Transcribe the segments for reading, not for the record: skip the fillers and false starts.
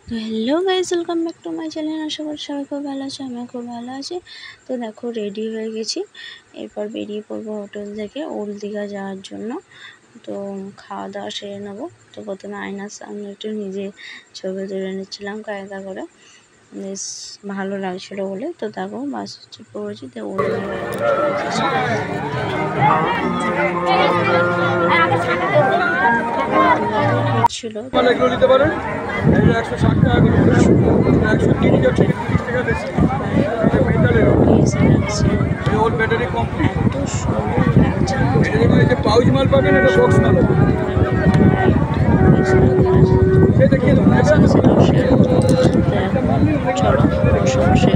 তো hello guys, welcome back to my channel. আশা করি সবাই খুব ভালো আছে, আমিও খুব ভালো আছি। তো দেখো, রেডি হয়ে গেছি, এরপর বেরিয়ে পড়বো হোটেল থেকে ওল্ড দীঘা যাওয়ার জন্য। তো খাওয়া দাওয়া সেরে নেবো। তো প্রথমে আয়নার সামনে একটু নিজে ছবি তুলে নিচ্ছিলাম কায়দা করে, বেশ ভালো লাগছিলো বলে। তো দেখো বাস চেপে পড়েছি, তো ওল্ড দীঘা ছিল। পাউচ মাল পাবেন, এটা বক্স মাল চলো বসে বসে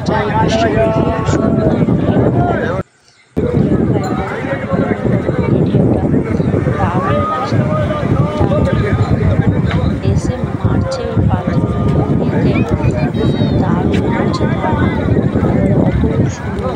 চারিপাশটা এসে মারছে পাথরগুলোতে, দারুণ লাগছে, অপূর্ব সুন্দর।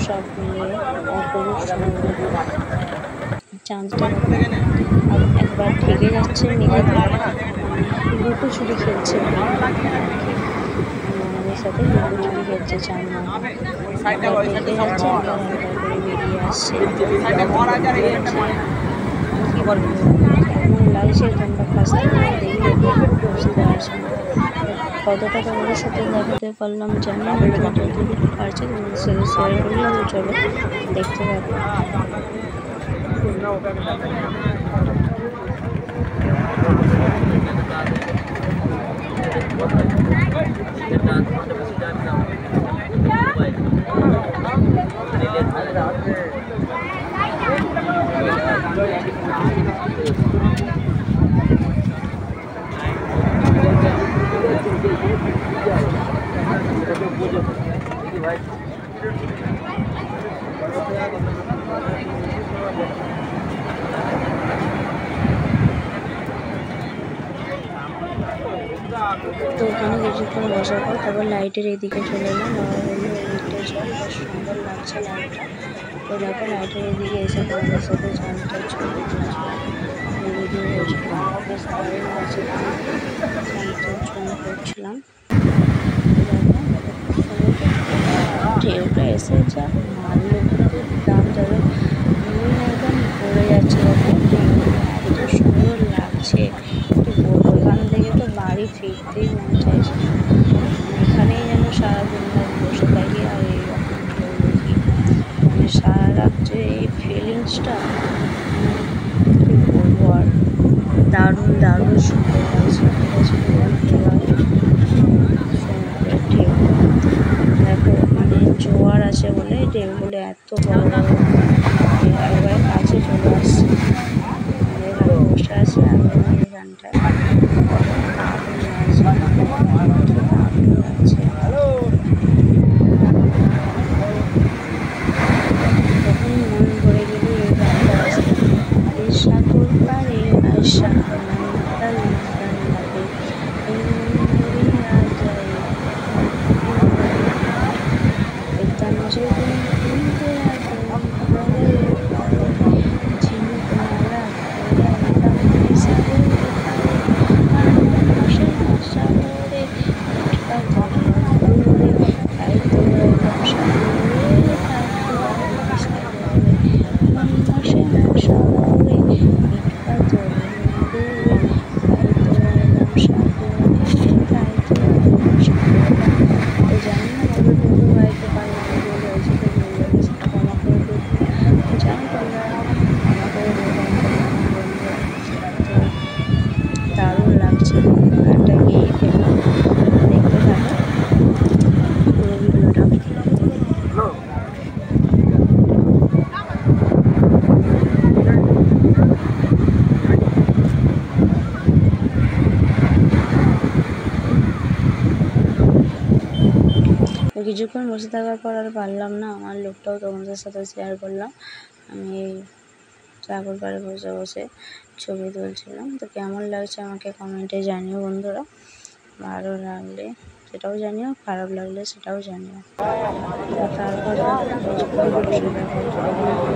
সব মিলিয়ে অপরূপ সুন্দর চাঁদটা আর একবার ঢেকে যাচ্ছে মেঘেতে, লুকোচুরি খেলছে আমাদের সাথে, লুকোচুরি খেলছে চাঁদ ঢেকে যাচ্ছে, একবার করে বেরিয়ে আসছে। কেমন লাগছে তোমরা কাছ থেকে দেখলে বুঝতে পারছো না। কতটা তোমাদের সাথে দেখাতে পারলাম জানি না, যতটুকু পারছি তোমাদের সাথে শেয়ার করলাম। চলো দেখতে পাবো। তো ওখানে কিছুক্ষণ বসার পর তারপর লাইটের এদিকে চলে এলাম। বাবা বললো এদিকটা চল, বেশ সুন্দর লাগছে লাইটটা। তো দেখো লাইটের এদিকে এসে তোমাদের সাথে চাঁদটা ছবি তুলছিলাম, ভিডিও করছিলাম, বেশ দারুণ লাগছে, চাঁদটার ছবি করছিলাম। ঢেউটা এসে যা মারলো, দাম যাবে একদম ভরে যাচ্ছে, এত সুন্দর লাগছে কি বলবো। এখান থেকে তো বাড়ি ফিরতেই মন চাইছে, এখানেই যেন সারাদিন বসে থাকি আর এইরকম দেখি, মানে সারা রাত যে এই ফিলিংসটা কি বলবো। আর দারুণ দারুণ সুন্দর লাগছে। ঢেউ দেখো, মানে জোয়ার আছে বলে ঢেউগুলো এত বড় বড় একবারে কাছে চলে আসছে। এখানে বসে আছে আমি এখানটায়, দারুণ লাগছে। তখন মন ভরে গেলে এই গানটা আসে, সাগর পারে আশা কিছুক্ষণ বসে থাকার পর আর পারলাম না, আমার লুকটাও তোমাদের সাথে শেয়ার করলাম। আমি এই চাকর পাড়ে বসে বসে ছবি তুলছিলাম। তো কেমন লাগছে আমাকে কমেন্টে জানিও বন্ধুরা, ভালো লাগলে সেটাও জানিও, খারাপ লাগলে সেটাও জানিও। তারপর কিছুক্ষণ বসে দেখার চলো দেখতে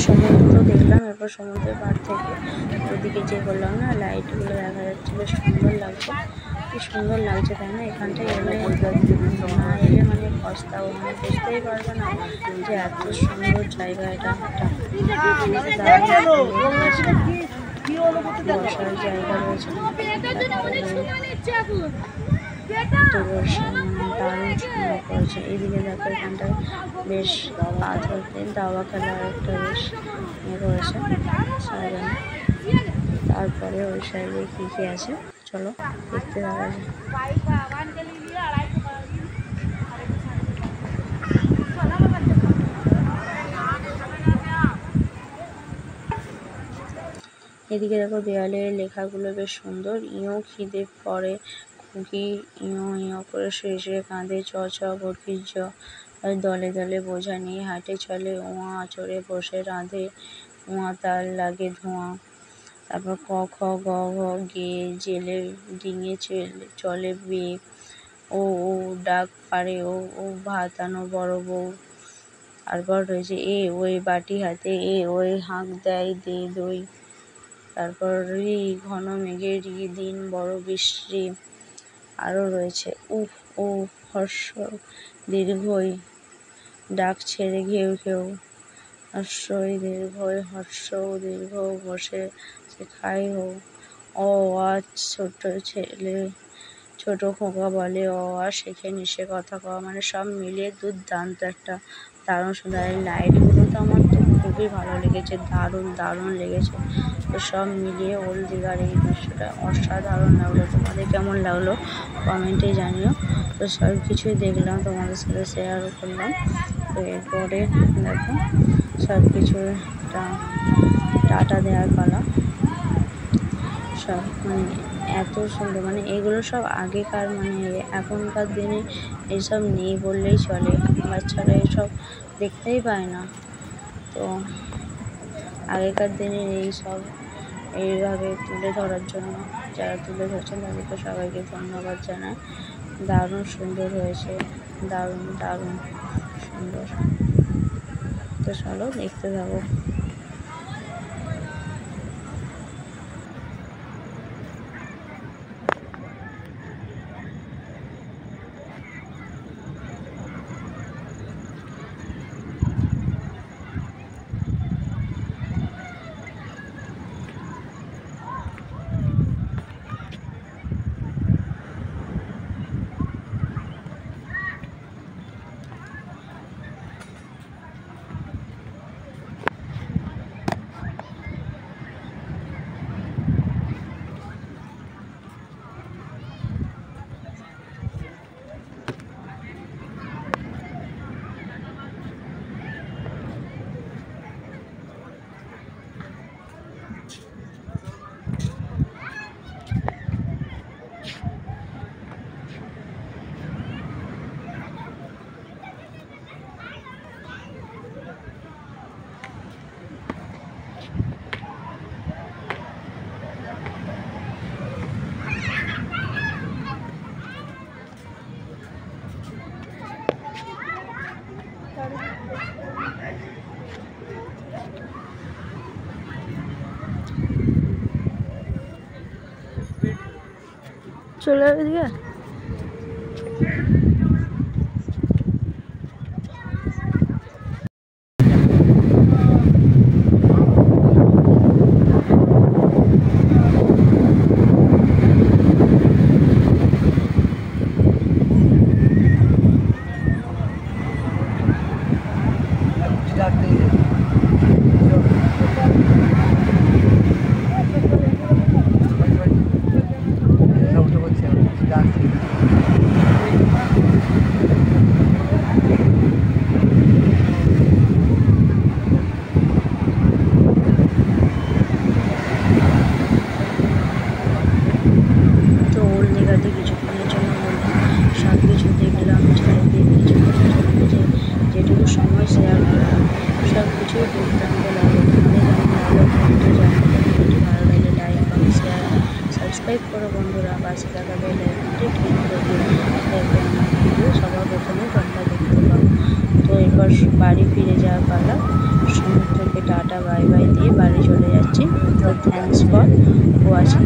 সমুদ্র দেখলাম। এরপর সমুদ্রের পাড় থেকে ওদিকে যে বললাম না লাইটগুলো দেখা যাচ্ছে, বেশ সুন্দর লাগছে। কি সুন্দর লাগছে তাই না? এখানটায় এলে না এলে মানে পস্তাবো, মানে বুঝতেই পারবে না যে এত সুন্দর জায়গা এটা একটা। বসার জায়গা রয়েছে, দারুণ সুন্দর করেছে। এইদিকে দেখো এখানটায় বেশ পা ধরতে দাবা খেলার একটা বেশ করেছে সাজানো। তারপরে ওই সাইডে কী কী আছে চলো দেখতে দেখা যায়। এদিকে দেখো দেওয়ালের লেখাগুলো বেশ সুন্দর। ইঁও খিদে পড়ে খুকি, ইঁও ইঁও করে শুয়ে শুয়ে কাঁদে, চ চ বরফির জ, দলে দলে বোঝা নিয়ে হাটে চলে, ওয়া চড়ে বসে রাঁধে, ওয়া তার লাগে ধোঁয়া। তারপর ক খ গ ঘ গে জেলে ডিঙে চলে বেয়ে, ও ও ডাক পারে, ও ও ভাত আনো বড় বউ। তারপর রয়েছে এ ওই বাটি হাতে, এ ওই হাঁক দেয় দে দই। তারপর রি ঘন মেঘে রি দিন বড় বৃষ্টি। আরও রয়েছে উফ ও হর্ষ দীর্ঘই ডাক ছেড়ে ঘেউ ঘেউ, হর্ষই দীর্ঘই হর্ষ দীর্ঘ বসে সে খাই হো। অ আজ ছোট ছেলে ছোট খোকা বলে, অ আ শেখে নিশে কথা কওয়া। মানে সব মিলিয়ে দুর্দান্ত একটা দারুণ সুন্দর। এই লাইটগুলো তো আমার তো খুবই ভালো লেগেছে, দারুণ দারুণ লেগেছে। তো সব মিলিয়ে ওল্ড দীঘার এই দৃশ্যটা অসাধারণ লাগলো। তোমাদের কেমন লাগলো কমেন্টে জানিও। তো সব কিছুই দেখলাম, তোমাদের সাথে শেয়ারও করলাম। তো এরপরে দেখো সব কিছু টাটা দেওয়ার পালা। সব মানে এত সুন্দর, মানে এগুলো সব আগেকার, মানে এখনকার দিনে এইসব নেই বললেই চলে। বাচ্চারা এসব দেখতেই পায় না। তো আগেকার দিনের এই সব এইভাবে তুলে ধরার জন্য যারা তুলে ধরছেন তাদেরকে সবাইকে ধন্যবাদ জানাই। দারুণ সুন্দর হয়েছে, দারুণ দারুণ সুন্দর। তো চলো দেখতে থাকো। চলে যাবে দিকে। সাবস্ক্রাইব করো বন্ধুরা, পাশে থাকা বেল আইকনটি ক্লিক করে দিও, যাতে আমার ভিডিও সবার প্রথমে তোমরা দেখতে পাও। তো এবার বাড়ি ফিরে যাওয়ার পালা। সমুদ্রকে টাটা বাই বাই দিয়ে বাড়ি চলে যাচ্ছি। তো থ্যাঙ্কস ফর ওয়াচিং।